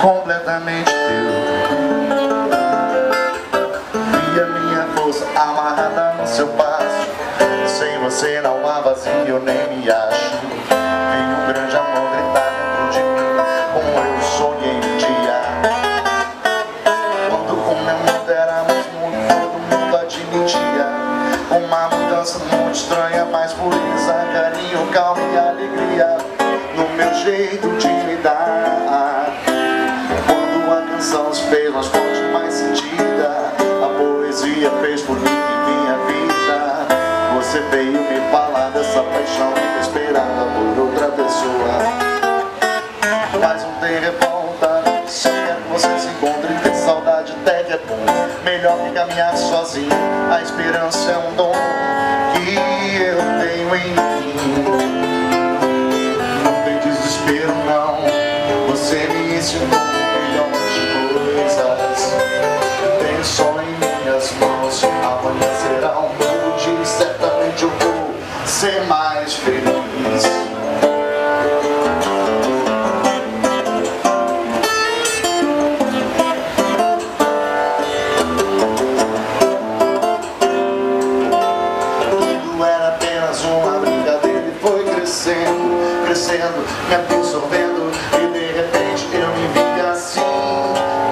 completamente teu. Vi a minha força amarrada no seu passo. Sem você não há vazio, eu nem me acho. Vi um grande amor gritar dentro de mim, como eu sonhei um dia. Quando o meu mundo éramos muito, todo mundo admitia uma mudança muito estranha, mais pureza, carinho, calma e alegria no meu jeito de me dar. Quando a canção se fez mais forte, mais sentida, a poesia fez por mim minha vida. Você veio me falar dessa paixão inesperada por outra pessoa. Mas não tem revolta, só quero que você se encontre. Ter saudade até que é bom, melhor que caminhar sozinho. A esperança é um dom que eu tenho em mim. Não tem desespero não, você me ensinou milhões de coisas. Tenho só em minhas mãos, amanhã será um novo dia e certamente eu vou ser mais feliz. Uma brincadeira e foi crescendo, crescendo, me absorvendo. E de repente eu me vi assim,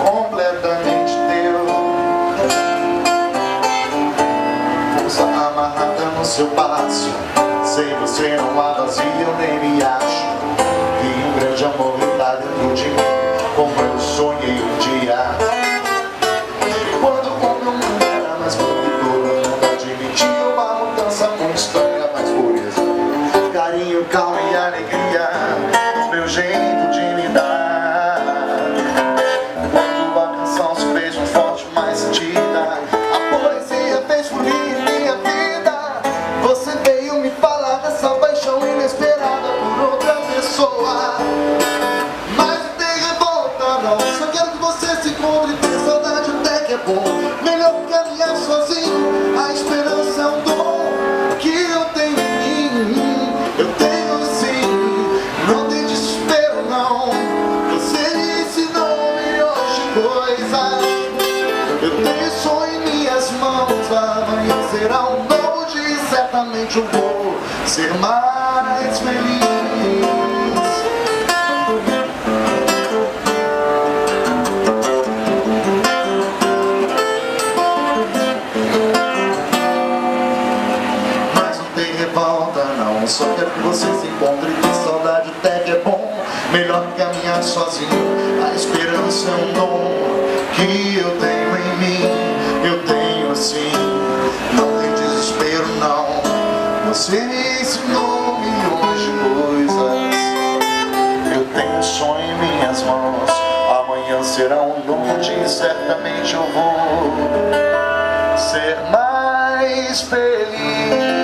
completamente teu. Força amarrada no seu passo. Sem você não há vazio, eu nem me acho. Vi um grande amor gritar dentro de mim, como eu sonhei um dia. Quando o meu mundo era mais bonito, todo mundo admitia uma mudança muito estranha, carinho, calma e alegria no meu jeito de me dar. Quando a canção se fez mais forte, mais sentida, a poesia fez fluir minha vida. Você veio me falar dessa paixão inesperada por outra pessoa. Mas não tem revolta não, só quero que você se encontre. Ter saudade até que é bom, melhor que caminhar sozinho. A esperança é um dom que eu tenho em mim. Eu tenho sim, não tem desespero não. Você me ensinou milhões de coisas. Eu tenho sonho em minhas mãos. Amanhã será um novo dia e certamente eu vou ser mais feliz. Só quero que você se encontre. Ter saudade até que é bom, melhor que caminhar sozinho. A esperança é um dom que eu tenho em mim. Eu tenho sim, não tem desespero não. Você me ensinou milhões de coisas. Eu tenho um sonho em minhas mãos. Amanhã será um novo dia e certamente eu vou ser mais feliz.